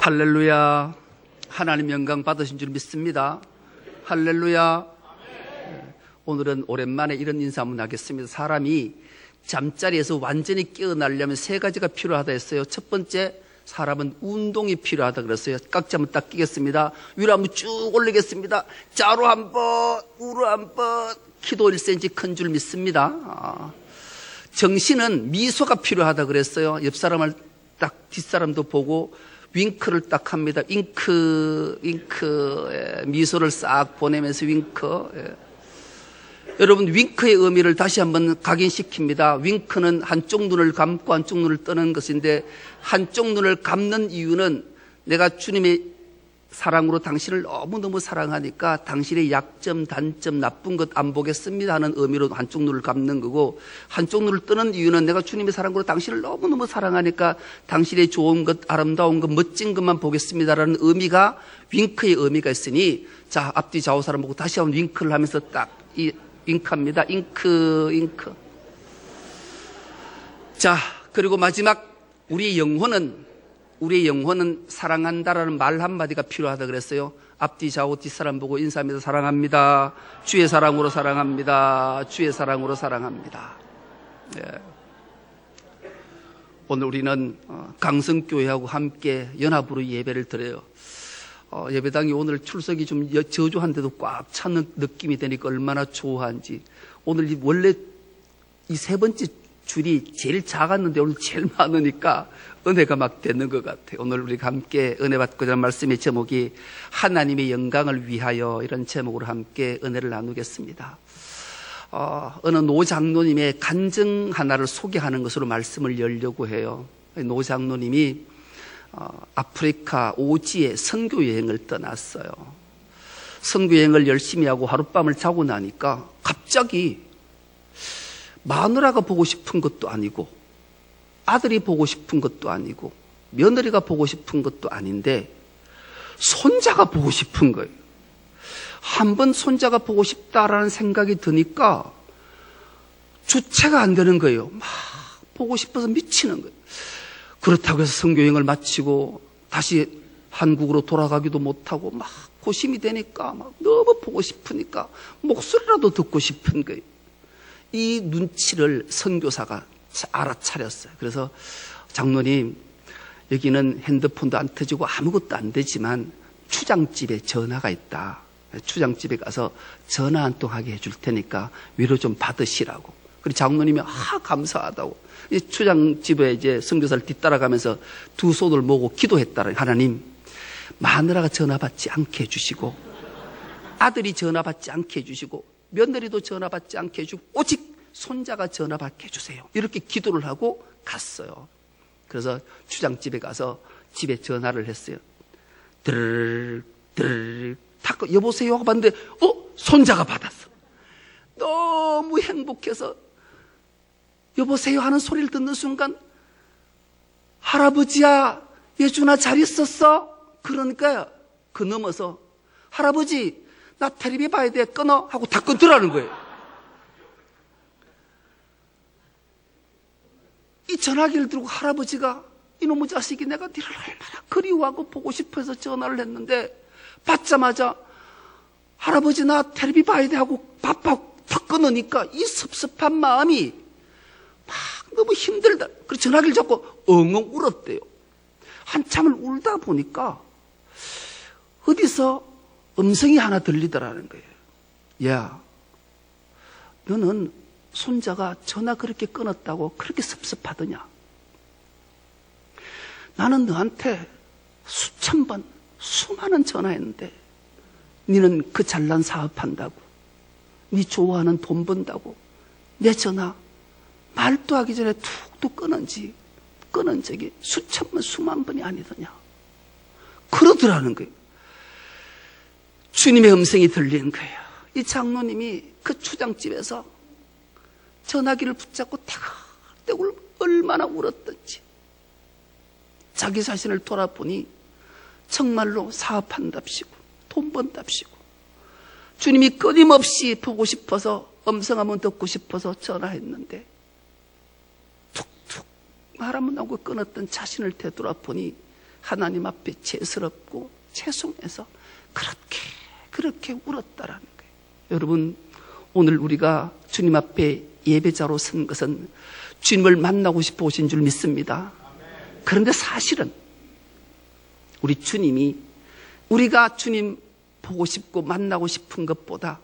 할렐루야. 하나님 영광 받으신 줄 믿습니다. 할렐루야. 오늘은 오랜만에 이런 인사 한번 하겠습니다. 사람이 잠자리에서 완전히 깨어나려면 세 가지가 필요하다 했어요. 첫 번째, 사람은 운동이 필요하다 그랬어요. 깍지 한번 딱 끼겠습니다. 위로 한번 쭉 올리겠습니다. 좌로 한번, 우로 한번. 키도 1cm 큰 줄 믿습니다. 정신은 미소가 필요하다 그랬어요. 옆 사람을 딱 뒷사람도 보고 윙크를 딱 합니다. 윙크, 미소를 싹 보내면서 윙크. 여러분, 윙크의 의미를 다시 한번 각인시킵니다. 윙크는 한쪽 눈을 감고 한쪽 눈을 뜨는 것인데, 한쪽 눈을 감는 이유는 내가 주님의 사랑으로 당신을 너무너무 사랑하니까 당신의 약점, 단점, 나쁜 것 안 보겠습니다 하는 의미로 한쪽 눈을 감는 거고, 한쪽 눈을 뜨는 이유는 내가 주님의 사랑으로 당신을 너무너무 사랑하니까 당신의 좋은 것, 아름다운 것, 멋진 것만 보겠습니다라는 의미가, 윙크의 의미가 있으니, 자, 앞뒤 좌우 사람 보고 다시 한번 윙크를 하면서 딱 윙크합니다. 윙크. 자, 그리고 마지막, 우리의 영혼은 사랑한다라는 말 한마디가 필요하다 그랬어요. 앞뒤 좌우 뒷사람 보고 인사합니다. 사랑합니다. 주의 사랑으로 사랑합니다. 주의 사랑으로 사랑합니다. 네. 오늘 우리는 강성교회하고 함께 연합으로 예배를 드려요. 예배당이 오늘 출석이 좀 저조한데도 꽉 차는 느낌이 되니까 얼마나 좋아한지. 오늘 원래 이 세 번째 줄이 제일 작았는데 오늘 제일 많으니까 은혜가 막 되는 것 같아요. 오늘 우리가 함께 은혜 받고자 하는 말씀의 제목이 하나님의 영광을 위하여, 이런 제목으로 함께 은혜를 나누겠습니다. 어느 노 장로님의 간증 하나를 소개하는 것으로 말씀을 열려고 해요. 노 장로님이 아프리카 오지에 선교 여행을 떠났어요. 선교 여행을 열심히 하고 하룻밤을 자고 나니까 갑자기 마누라가 보고 싶은 것도 아니고, 아들이 보고 싶은 것도 아니고, 며느리가 보고 싶은 것도 아닌데 손자가 보고 싶은 거예요. 한번 손자가 보고 싶다라는 생각이 드니까 주체가 안 되는 거예요. 막 보고 싶어서 미치는 거예요. 그렇다고 해서 선교여행을 마치고 다시 한국으로 돌아가기도 못하고 막 고심이 되니까 막 너무 보고 싶으니까 목소리라도 듣고 싶은 거예요. 이 눈치를 선교사가 알아차렸어요. 그래서 장로님, 여기는 핸드폰도 안 터지고 아무것도 안 되지만 추장집에 전화가 있다. 추장집에 가서 전화 한 통 하게 해줄 테니까 위로 좀 받으시라고. 그리고 장로님이 감사하다고. 이 추장집에 이제 선교사를 뒤따라가면서 두 손을 모으고 기도했다라. 하나님, 마누라가 전화 받지 않게 해주시고, 아들이 전화 받지 않게 해주시고, 며느리도 전화 받지 않게 해주고, 오직 손자가 전화 받게 해주세요. 이렇게 기도를 하고 갔어요. 그래서 추장집에 가서 집에 전화를 했어요. 드르르 탁 여보세요 하고 봤는데 손자가 받았어. 너무 행복해서 여보세요 하는 소리를 듣는 순간, 할아버지야, 예준아 잘 있었어? 그러니까요, 그 넘어서 할아버지 나 텔레비 봐야 돼, 끊어 하고 다 끊더라는 거예요. 이 전화기를 들고 할아버지가, 이놈의 자식이 내가 니를 얼마나 그리워하고 보고 싶어서 전화를 했는데, 받자마자 할아버지 나 텔레비 봐야 돼 하고 바빠고 탁 끊으니까 이 섭섭한 마음이 막 너무 힘들다. 그래서 전화기를 잡고 엉엉 울었대요. 한참을 울다 보니까 어디서 음성이 하나 들리더라는 거예요. 야, 너는 손자가 전화 그렇게 끊었다고 그렇게 섭섭하더냐? 나는 너한테 수천 번, 수많은 전화했는데 너는 그 잘난 사업한다고, 네 좋아하는 돈 번다고 내 전화 말도 하기 전에 툭툭 끊은 적이 수천 번, 수만 번이 아니더냐? 그러더라는 거예요. 주님의 음성이 들리는 거예요. 이 장로님이 그 추장집에서 전화기를 붙잡고 떼굴떼굴 얼마나 울었던지, 자기 자신을 돌아보니 정말로 사업한답시고 돈 번답시고 주님이 끊임없이 보고 싶어서, 음성 한번 듣고 싶어서 전화했는데 툭툭 말 한번 나오고 끊었던 자신을 되돌아보니 하나님 앞에 죄스럽고 죄송해서 그렇게 울었다라는 거예요. 여러분, 오늘 우리가 주님 앞에 예배자로 선 것은 주님을 만나고 싶어 오신 줄 믿습니다. 그런데 사실은 우리 주님이 우리가 주님 보고 싶고 만나고 싶은 것보다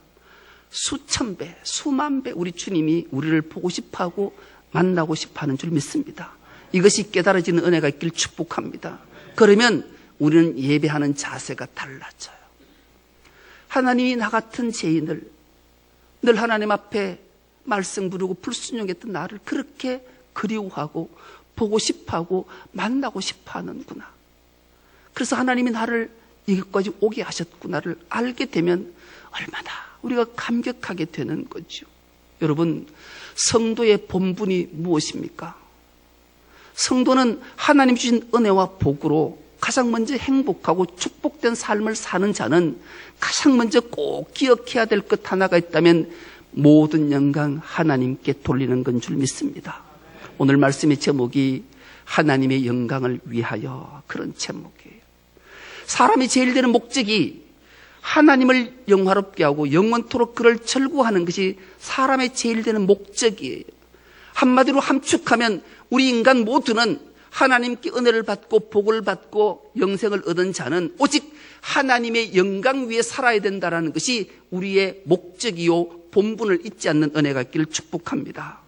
수천 배, 수만 배 우리 주님이 우리를 보고 싶어하고 만나고 싶어하는 줄 믿습니다. 이것이 깨달아지는 은혜가 있길 축복합니다. 그러면 우리는 예배하는 자세가 달라져요. 하나님이 나 같은 죄인을 늘 하나님 앞에 말씀 부르고 불순종했던 나를 그렇게 그리워하고 보고 싶어하고 만나고 싶어하는구나. 그래서 하나님이 나를 여기까지 오게 하셨구나를 알게 되면 얼마나 우리가 감격하게 되는 거죠. 여러분, 성도의 본분이 무엇입니까? 성도는 하나님 주신 은혜와 복으로 가장 먼저 행복하고 축복된 삶을 사는 자는 가장 먼저 꼭 기억해야 될 것 하나가 있다면 모든 영광 하나님께 돌리는 건 줄 믿습니다. 오늘 말씀의 제목이 하나님의 영광을 위하여, 그런 제목이에요. 사람이 제일 되는 목적이 하나님을 영화롭게 하고 영원토록 그를 절구하는 것이 사람의 제일 되는 목적이에요. 한마디로 함축하면 우리 인간 모두는 하나님께 은혜를 받고 복을 받고 영생을 얻은 자는 오직 하나님의 영광 위에 살아야 된다는 것이 우리의 목적이요 본분을 잊지 않는 은혜가 있기를 축복합니다.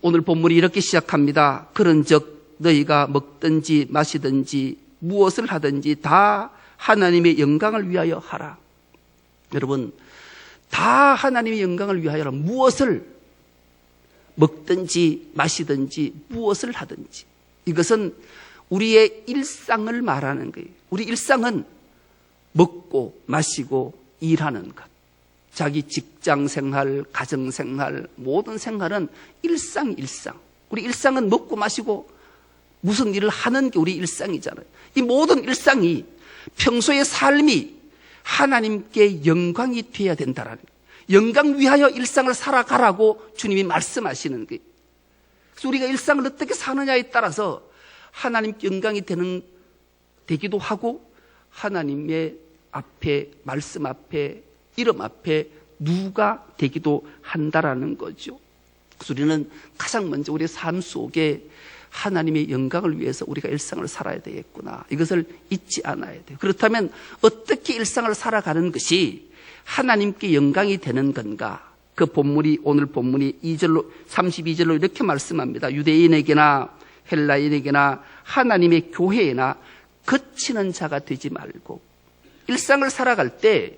오늘 본문이 이렇게 시작합니다. 그런즉 너희가 먹든지 마시든지 무엇을 하든지 다 하나님의 영광을 위하여 하라. 여러분, 다 하나님의 영광을 위하여라. 무엇을 먹든지 마시든지 무엇을 하든지, 이것은 우리의 일상을 말하는 거예요. 우리 일상은 먹고 마시고 일하는 것. 자기 직장생활, 가정생활, 모든 생활은 일상. 우리 일상은 먹고 마시고 무슨 일을 하는 게 우리 일상이잖아요. 이 모든 일상이 평소의 삶이 하나님께 영광이 되어야 된다라는 거예요. 영광 위하여 일상을 살아가라고 주님이 말씀하시는 거예요. 그래서 우리가 일상을 어떻게 사느냐에 따라서 하나님께 영광이 되기도 하고 하나님의 앞에, 말씀 앞에, 이름 앞에 누가 되기도 한다라는 거죠. 그래서 우리는 가장 먼저 우리의 삶 속에 하나님의 영광을 위해서 우리가 일상을 살아야 되겠구나. 이것을 잊지 않아야 돼요. 그렇다면 어떻게 일상을 살아가는 것이 하나님께 영광이 되는 건가? 그 본문이, 오늘 본문이 32절로 이렇게 말씀합니다. 유대인에게나 헬라인에게나 하나님의 교회에나 그치는 자가 되지 말고, 일상을 살아갈 때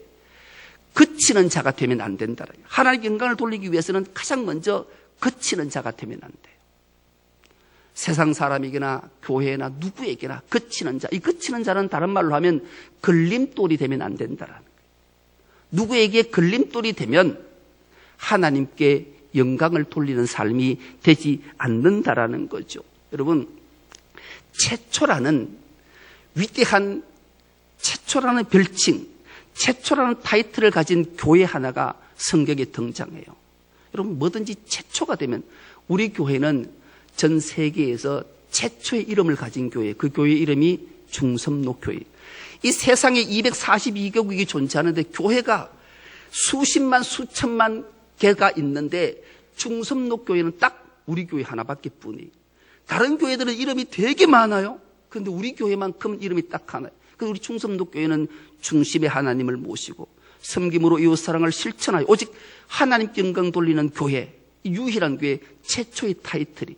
그치는 자가 되면 안 된다. 하나님께 영광을 돌리기 위해서는 가장 먼저 그치는 자가 되면 안 돼요. 세상 사람에게나 교회나 누구에게나 그치는 자, 이 그치는 자는 다른 말로 하면 걸림돌이 되면 안 된다라는 거예요. 누구에게 걸림돌이 되면 하나님께 영광을 돌리는 삶이 되지 않는다라는 거죠. 여러분, 최초라는 위대한, 최초라는 별칭, 최초라는 타이틀을 가진 교회 하나가 성경에 등장해요. 여러분, 뭐든지 최초가 되면, 우리 교회는 전 세계에서 최초의 이름을 가진 교회, 그 교회 이름이 중섭로교회. 이 세상에 242개국이 존재하는데 교회가 수십만 수천만 개가 있는데 중섭로교회는 딱 우리 교회 하나밖에 뿐이에요. 다른 교회들은 이름이 되게 많아요. 그런데 우리 교회만큼은 이름이 딱 하나예요. 그래서 우리 중섭로교회는 중심의 하나님을 모시고 섬김으로 이웃사랑을 실천하여 오직 하나님께 영광 돌리는 교회, 유일한 교회, 최초의 타이틀이.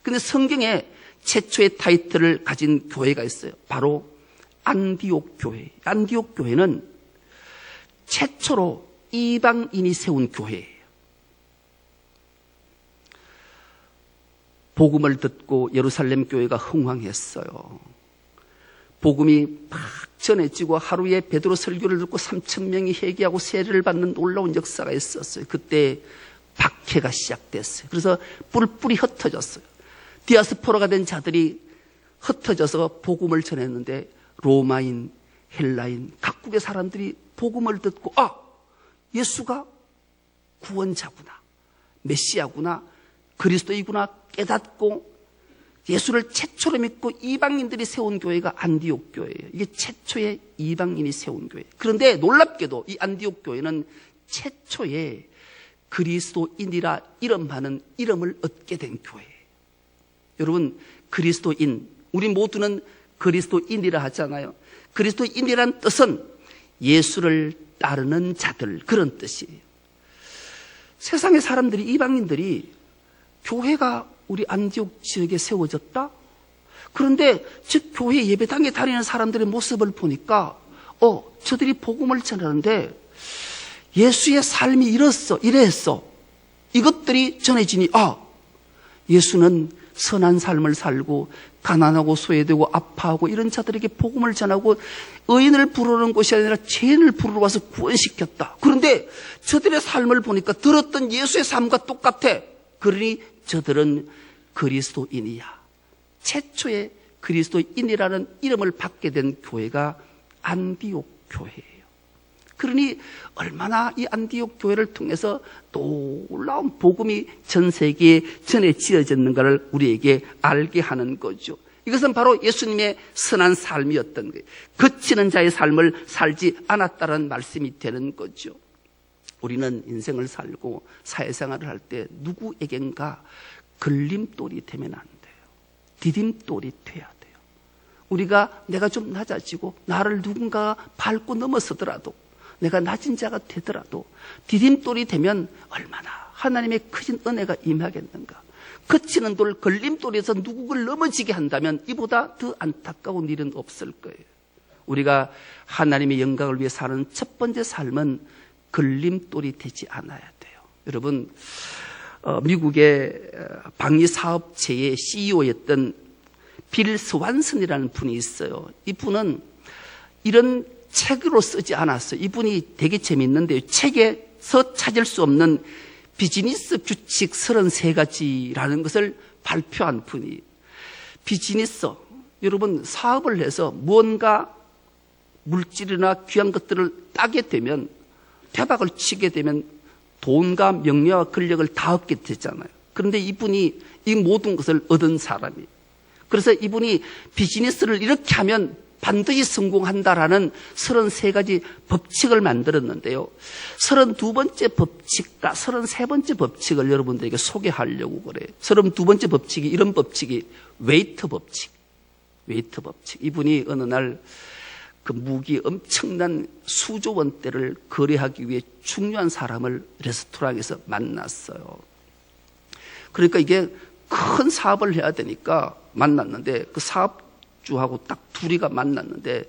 근데 성경에 최초의 타이틀을 가진 교회가 있어요. 바로 안디옥 교회. 안디옥 교회는 최초로 이방인이 세운 교회예요. 복음을 듣고 예루살렘 교회가 흥황했어요. 복음이 막 전해지고 하루에 베드로 설교를 듣고 3,000명이 회개하고 세례를 받는 놀라운 역사가 있었어요. 그때 박해가 시작됐어요. 그래서 뿔뿔이 흩어졌어요. 디아스포라가 된 자들이 흩어져서 복음을 전했는데 로마인, 헬라인, 각국의 사람들이 복음을 듣고 예수가 구원자구나, 메시아구나, 그리스도이구나 깨닫고 예수를 최초로 믿고 이방인들이 세운 교회가 안디옥 교회예요. 이게 최초의 이방인이 세운 교회. 그런데 놀랍게도 이 안디옥 교회는 최초의 그리스도인이라 이름하는 이름을 얻게 된 교회예요. 여러분, 그리스도인, 우리 모두는 그리스도인이라 하잖아요. 그리스도인이란 뜻은 예수를 따르는 자들, 그런 뜻이에요. 세상의 사람들이, 이방인들이 교회가 우리 안디옥 지역에 세워졌다? 그런데 즉 교회 예배당에 다니는 사람들의 모습을 보니까 저들이 복음을 전하는데 예수의 삶이 이랬어. 이것들이 전해지니 예수는 선한 삶을 살고 가난하고 소외되고 아파하고 이런 자들에게 복음을 전하고 의인을 부르는 것이 아니라 죄인을 부르러 와서 구원시켰다. 그런데 저들의 삶을 보니까 들었던 예수의 삶과 똑같아. 그러니 저들은 그리스도인이야. 최초의 그리스도인이라는 이름을 받게 된 교회가 안디옥 교회예요. 그러니 얼마나 이 안디옥 교회를 통해서 놀라운 복음이 전 세계에 전해지어졌는가를 우리에게 알게 하는 거죠. 이것은 바로 예수님의 선한 삶이었던 거예요. 거치는 자의 삶을 살지 않았다는 말씀이 되는 거죠. 우리는 인생을 살고 사회생활을 할 때 누구에겐가 걸림돌이 되면 안 돼요. 디딤돌이 돼야 돼요. 내가 좀 낮아지고 나를 누군가 밟고 넘어서더라도 내가 낮은 자가 되더라도 디딤돌이 되면 얼마나 하나님의 크신 은혜가 임하겠는가. 거치는 돌, 걸림돌에서 누구를 넘어지게 한다면 이보다 더 안타까운 일은 없을 거예요. 우리가 하나님의 영광을 위해 사는 첫 번째 삶은 걸림돌이 되지 않아야 돼요. 여러분, 미국의 방위사업체의 CEO였던 빌 스완슨이라는 분이 있어요. 이분은 이런 책으로 쓰지 않았어요. 이분이 되게 재밌는데요. 책에서 찾을 수 없는 비즈니스 규칙 33가지라는 것을 발표한 분이. 비즈니스, 여러분 사업을 해서 무언가 물질이나 귀한 것들을 따게 되면, 대박을 치게 되면 돈과 명예와 권력을 다 얻게 되잖아요. 그런데 이분이 이 모든 것을 얻은 사람이에요. 그래서 이분이 비즈니스를 이렇게 하면 반드시 성공한다라는 33가지 법칙을 만들었는데요. 32번째 법칙과 33번째 법칙을 여러분들에게 소개하려고 그래요. 32번째 법칙이 이런 법칙이 웨이트 법칙. 이분이 어느 날 그 무기 엄청난 수조 원대를 거래하기 위해 중요한 사람을 레스토랑에서 만났어요. 그러니까 이게 큰 사업을 해야 되니까 만났는데, 그 사업주하고 딱 둘이가 만났는데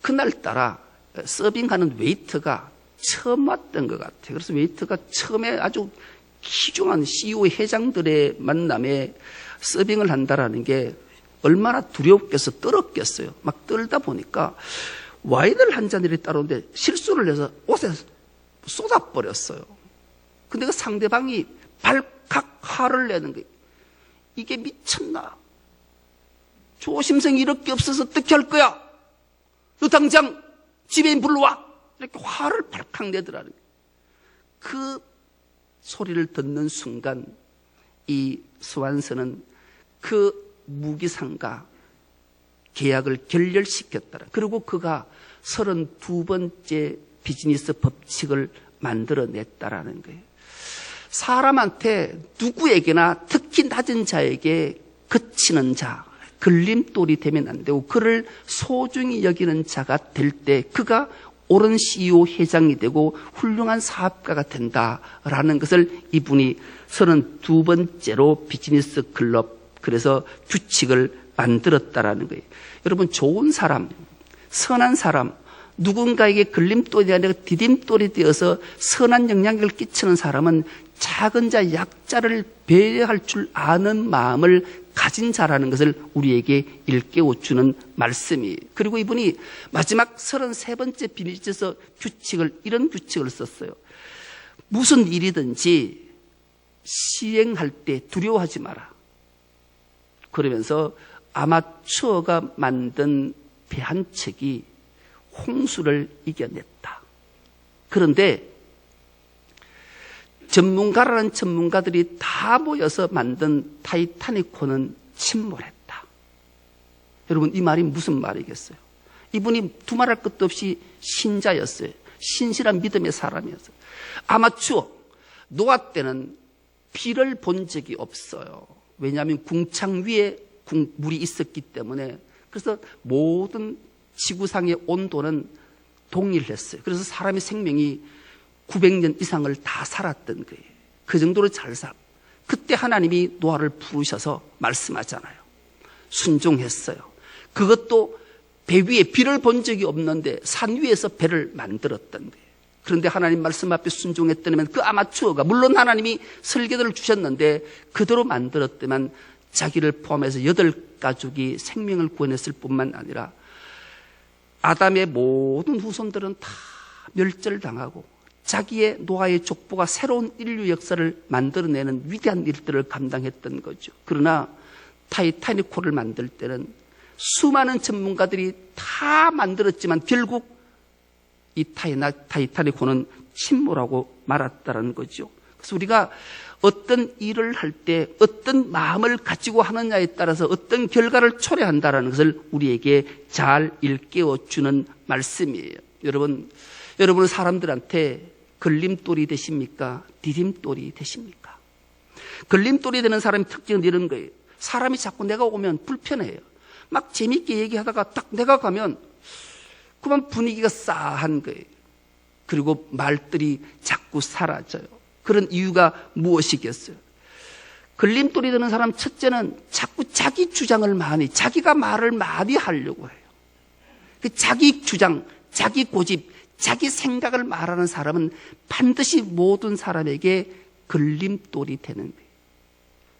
그날따라 서빙하는 웨이터가 처음 왔던 것 같아요. 그래서 웨이터가 처음에 아주 귀중한 CEO 회장들의 만남에 서빙을 한다라는 게 얼마나 두렵겠어, 떨었겠어요. 막 떨다 보니까 와인을 한 잔을 따르는데 실수를 해서 옷에 쏟아버렸어요. 근데 그 상대방이 발칵 화를 내는 거예요. 이게 미쳤나? 조심성이 이렇게 없어서 어떻게 할 거야? 너 당장 집에 불러와! 이렇게 화를 발칵 내더라는 거예요. 그 소리를 듣는 순간 이 스완슨은 그 무기상과 계약을 결렬시켰더라. 그리고 그가 32번째 비즈니스 법칙을 만들어냈다라는 거예요. 사람한테 누구에게나 특히 낮은 자에게 그치는 자, 걸림돌이 되면 안 되고 그를 소중히 여기는 자가 될 때 그가 옳은 CEO 회장이 되고 훌륭한 사업가가 된다라는 것을 이분이 32번째로 비즈니스 클럽, 그래서 규칙을 만들었다라는 거예요. 여러분, 좋은 사람, 선한 사람, 누군가에게 걸림돌이 아니라 디딤돌이 되어서 선한 영향력을 끼치는 사람은 작은 자, 약자를 배려할 줄 아는 마음을 가진 자라는 것을 우리에게 일깨워주는 말씀이에요. 그리고 이분이 마지막 33번째 비즈니스 규칙을, 이런 규칙을 썼어요. 무슨 일이든지 시행할 때 두려워하지 마라. 그러면서 아마추어가 만든 배 한 척이 홍수를 이겨냈다. 그런데 전문가라는 전문가들이 다 모여서 만든 타이타닉호는 침몰했다. 여러분, 이 말이 무슨 말이겠어요? 이분이 두말할 것도 없이 신자였어요. 신실한 믿음의 사람이었어요. 아마추어 노아 때는 비를 본 적이 없어요. 왜냐하면 궁창 위에 물이 있었기 때문에. 그래서 모든 지구상의 온도는 동일했어요. 그래서 사람의 생명이 900년 이상을 다 살았던 거예요. 그 정도로 잘 살았어요. 그때 하나님이 노아를 부르셔서 말씀하잖아요. 순종했어요. 그것도 배 위에 비를 본 적이 없는데 산 위에서 배를 만들었던 거예요. 그런데 하나님 말씀 앞에 순종했더니만 그 아마추어가, 물론 하나님이 설계도를 주셨는데 그대로 만들었더만 자기를 포함해서 8가족이 생명을 구원했을 뿐만 아니라 아담의 모든 후손들은 다 멸절당하고 자기의 노아의 족보가 새로운 인류 역사를 만들어내는 위대한 일들을 감당했던 거죠. 그러나 타이타닉호를 만들 때는 수많은 전문가들이 다 만들었지만 결국 이 타이타닉호는 침몰하고 말았다는 거죠. 그래서 우리가 어떤 일을 할 때 어떤 마음을 가지고 하느냐에 따라서 어떤 결과를 초래한다는 것을 우리에게 잘 일깨워 주는 말씀이에요. 여러분은 사람들한테 걸림돌이 되십니까? 디딤돌이 되십니까? 걸림돌이 되는 사람의 특징은 이런 거예요. 사람이 자꾸 내가 오면 불편해요. 막 재밌게 얘기하다가 딱 내가 가면 그만 분위기가 싸한 거예요. 그리고 말들이 자꾸 사라져요. 그런 이유가 무엇이겠어요? 걸림돌이 되는 사람 첫째는 자꾸 자기 주장을 자기가 말을 많이 하려고 해요. 자기 주장, 자기 고집, 자기 생각을 말하는 사람은 반드시 모든 사람에게 걸림돌이 되는 거예요.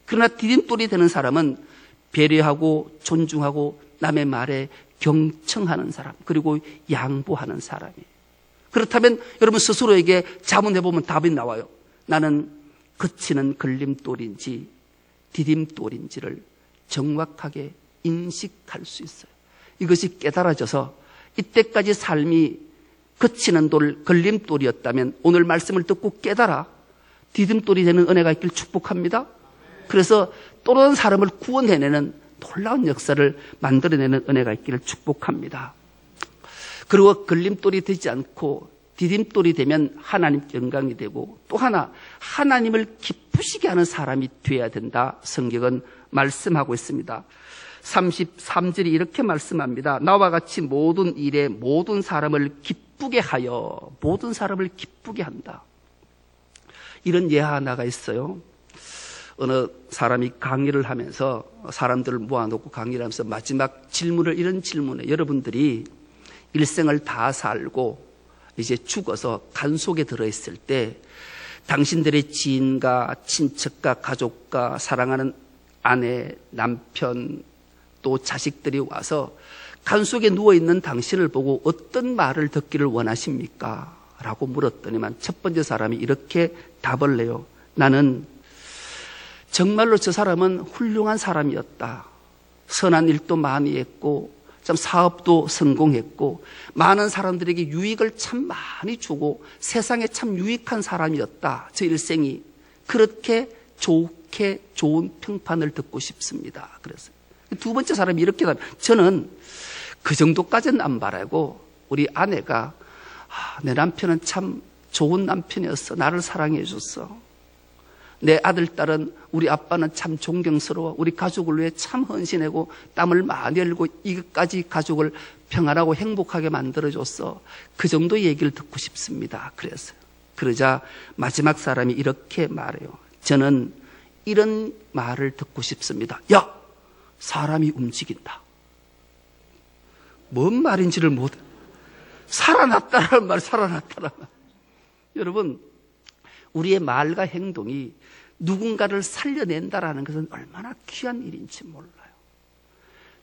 그러나 디딤돌이 되는 사람은 배려하고 존중하고 남의 말에 경청하는 사람, 그리고 양보하는 사람이에요. 그렇다면 여러분 스스로에게 자문해보면 답이 나와요. 나는 거치는 걸림돌인지 디딤돌인지를 정확하게 인식할 수 있어요. 이것이 깨달아져서 이때까지 삶이 거치는 돌, 걸림돌이었다면 오늘 말씀을 듣고 깨달아 디딤돌이 되는 은혜가 있길 축복합니다. 그래서 또 다른 사람을 구원해내는 놀라운 역사를 만들어내는 은혜가 있기를 축복합니다. 그리고 걸림돌이 되지 않고 디딤돌이 되면 하나님 영광이 되고, 또 하나 하나님을 기쁘시게 하는 사람이 되어야 된다. 성경은 말씀하고 있습니다. 33절이 이렇게 말씀합니다. 나와 같이 모든 일에 모든 사람을 기쁘게 하여, 모든 사람을 기쁘게 한다. 이런 예화 하나가 있어요. 어느 사람이 강의를 하면서 사람들을 모아놓고 강의를 하면서 마지막 질문을, 이런 질문에, 여러분들이 일생을 다 살고 이제 죽어서 간속에 들어있을 때 당신들의 지인과 친척과 가족과 사랑하는 아내, 남편, 또 자식들이 와서 간속에 누워있는 당신을 보고 어떤 말을 듣기를 원하십니까? 라고 물었더니만 첫 번째 사람이 이렇게 답을 해요. 나는 정말로 저 사람은 훌륭한 사람이었다. 선한 일도 많이 했고 참 사업도 성공했고 많은 사람들에게 유익을 참 많이 주고 세상에 참 유익한 사람이었다. 저 일생이. 그렇게 좋게 좋은 평판을 듣고 싶습니다. 그래서 두 번째 사람이 이렇게 저는 그 정도까지는 안 바라고 우리 아내가 내 남편은 참 좋은 남편이었어. 나를 사랑해 줬어. 내 아들, 딸은 우리 아빠는 참 존경스러워. 우리 가족을 위해 참 헌신하고 땀을 많이 흘리고 이것까지 가족을 평안하고 행복하게 만들어줬어. 그 정도 얘기를 듣고 싶습니다. 그러자 마지막 사람이 이렇게 말해요. 저는 이런 말을 듣고 싶습니다. 야! 사람이 움직인다. 뭔 말인지를 살아났다라는 말, 살아났다라는 말. 여러분, 우리의 말과 행동이 누군가를 살려낸다라는 것은 얼마나 귀한 일인지 몰라요.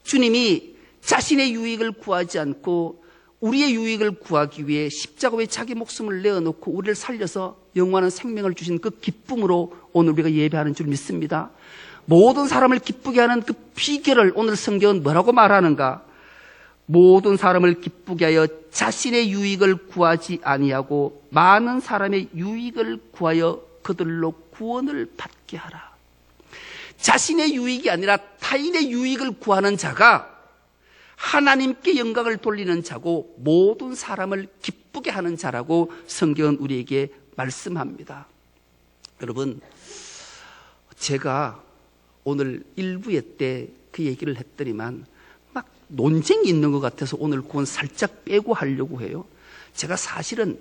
주님이 자신의 유익을 구하지 않고 우리의 유익을 구하기 위해 십자가에 자기 목숨을 내어놓고 우리를 살려서 영원한 생명을 주신 그 기쁨으로 오늘 우리가 예배하는 줄 믿습니다. 모든 사람을 기쁘게 하는 그 비결을 오늘 성경은 뭐라고 말하는가? 모든 사람을 기쁘게 하여 자신의 유익을 구하지 아니하고 많은 사람의 유익을 구하여 그들로 구원을 받게 하라. 자신의 유익이 아니라 타인의 유익을 구하는 자가 하나님께 영광을 돌리는 자고 모든 사람을 기쁘게 하는 자라고 성경은 우리에게 말씀합니다. 여러분, 제가 오늘 1부회 때 그 얘기를 했더니만 막 논쟁이 있는 것 같아서 오늘 그건 살짝 빼고 하려고 해요. 제가 사실은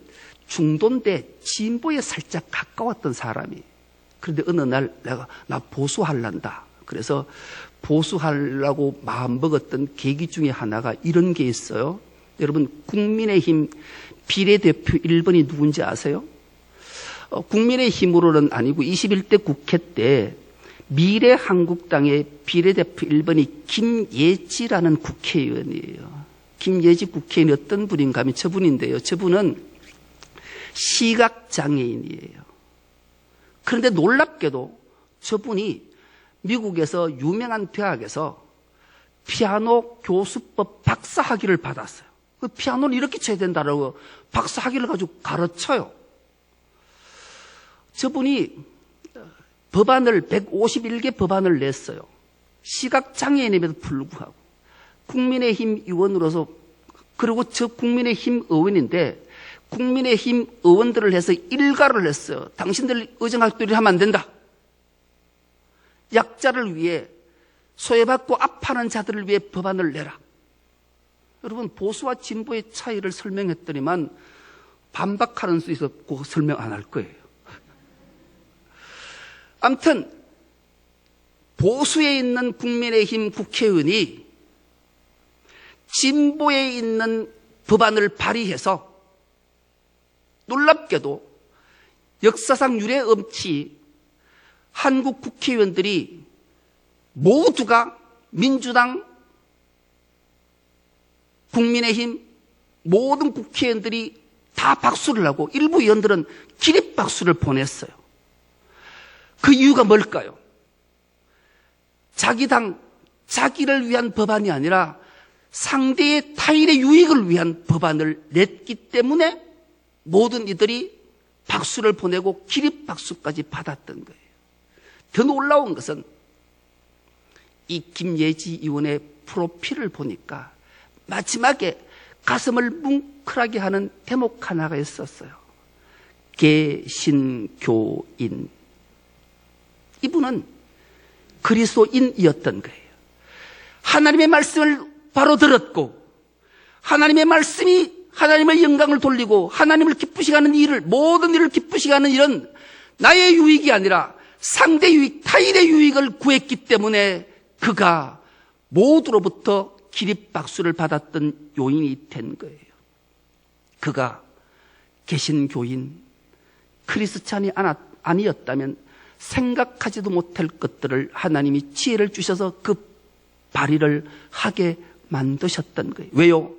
중도인데 진보에 살짝 가까웠던 사람이, 그런데 어느 날 나 보수할란다. 그래서 보수하려고 마음먹었던 계기 중에 하나가 이런 게 있어요. 여러분, 국민의힘 비례대표 1번이 누군지 아세요? 국민의힘으로는 아니고 21대 국회 때 미래한국당의 비례대표 1번이 김예지라는 국회의원이에요. 김예지 국회의원이 어떤 분인가 하면 저분인데요. 저분은 시각장애인이에요. 그런데 놀랍게도 저분이 미국에서 유명한 대학에서 피아노 교수법 박사학위를 받았어요. 그 피아노는 이렇게 쳐야 된다라고 박사학위를 가지고 가르쳐요. 저분이 법안을 151개 법안을 냈어요. 시각장애인임에도 불구하고 국민의힘 의원으로서, 그리고 저 국민의힘 의원인데 국민의힘 의원들을 해서 일가를 했어요. 당신들 의정학들이 하면 안 된다. 약자를 위해, 소외받고 아파하는 자들을 위해 법안을 내라. 여러분, 보수와 진보의 차이를 설명했더니만 반박하는 수 있었고 설명 안 할 거예요. 아무튼 보수에 있는 국민의힘 국회의원이 진보에 있는 법안을 발의해서 놀랍게도 역사상 유례없이 한국 국회의원들이 모두가 민주당, 국민의힘 모든 국회의원들이 다 박수를 하고 일부 의원들은 기립박수를 보냈어요. 그 이유가 뭘까요? 자기 당, 자기를 위한 법안이 아니라 상대의 타인의 유익을 위한 법안을 냈기 때문에 모든 이들이 박수를 보내고 기립박수까지 받았던 거예요. 더 놀라운 것은 이 김예지 의원의 프로필을 보니까 마지막에 가슴을 뭉클하게 하는 대목 하나가 있었어요. 개신교인. 이분은 그리스도인이었던 거예요. 하나님의 말씀을 바로 들었고 하나님의 말씀이 하나님의 영광을 돌리고 하나님을 기쁘시게 하는 일을, 모든 일을 기쁘시게 하는 일은 나의 유익이 아니라 상대 유익, 타인의 유익을 구했기 때문에 그가 모두로부터 기립박수를 받았던 요인이 된 거예요. 그가 개신교인, 크리스찬이 아니었다면 생각하지도 못할 것들을 하나님이 지혜를 주셔서 그 발의를 하게 만드셨던 거예요. 왜요?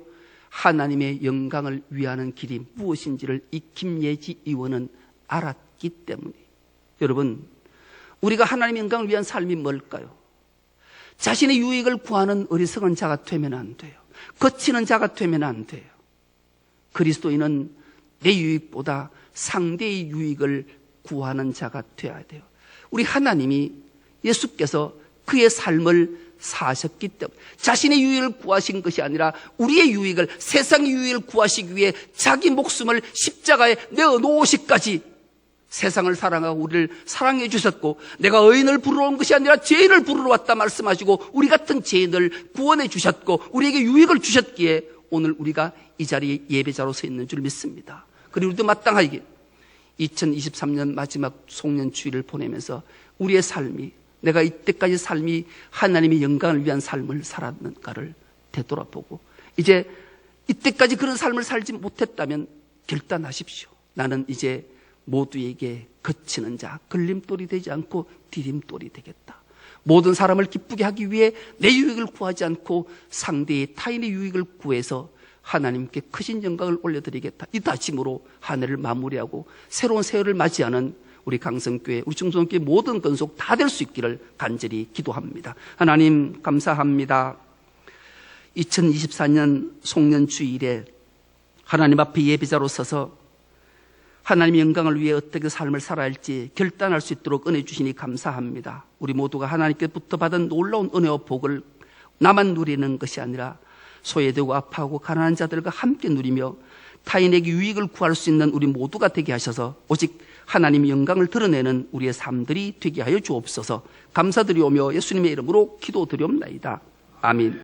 하나님의 영광을 위하는 길이 무엇인지를 이 김예지 의원은 알았기 때문에. 여러분, 우리가 하나님의 영광을 위한 삶이 뭘까요? 자신의 유익을 구하는 어리석은 자가 되면 안 돼요. 거치는 자가 되면 안 돼요. 그리스도인은 내 유익보다 상대의 유익을 구하는 자가 되어야 돼요. 우리 하나님이, 예수께서 그의 삶을 사셨기 때문에 자신의 유익을 구하신 것이 아니라 우리의 유익을, 세상의 유익을 구하시기 위해 자기 목숨을 십자가에 내어놓으시기까지 세상을 사랑하고 우리를 사랑해 주셨고, 내가 의인을 부르러 온 것이 아니라 죄인을 부르러 왔다 말씀하시고 우리 같은 죄인을 구원해 주셨고 우리에게 유익을 주셨기에 오늘 우리가 이 자리에 예배자로 서 있는 줄 믿습니다. 그리고 우리도 마땅하게 2023년 마지막 송년주일을 보내면서 우리의 삶이, 내가 이때까지 삶이 하나님의 영광을 위한 삶을 살았는가를 되돌아보고, 이제 이때까지 그런 삶을 살지 못했다면 결단하십시오. 나는 이제 모두에게 거치는 자, 걸림돌이 되지 않고 디딤돌이 되겠다. 모든 사람을 기쁘게 하기 위해 내 유익을 구하지 않고 상대의, 타인의 유익을 구해서 하나님께 크신 영광을 올려드리겠다. 이 다짐으로 한 해를 마무리하고 새로운 새해를 맞이하는 우리 강성교회, 우리 중성교회 모든 건속 다 될 수 있기를 간절히 기도합니다. 하나님 감사합니다. 2024년 송년주일에 하나님 앞에 예배자로 서서 하나님의 영광을 위해 어떻게 삶을 살아야 할지 결단할 수 있도록 은혜 주시니 감사합니다. 우리 모두가 하나님께부터 받은 놀라운 은혜와 복을 나만 누리는 것이 아니라 소외되고 아파하고 가난한 자들과 함께 누리며 타인에게 유익을 구할 수 있는 우리 모두가 되게 하셔서 오직 하나님의 영광을 드러내는 우리의 삶들이 되게 하여 주옵소서. 감사드리오며 예수님의 이름으로 기도드리옵나이다. 아멘.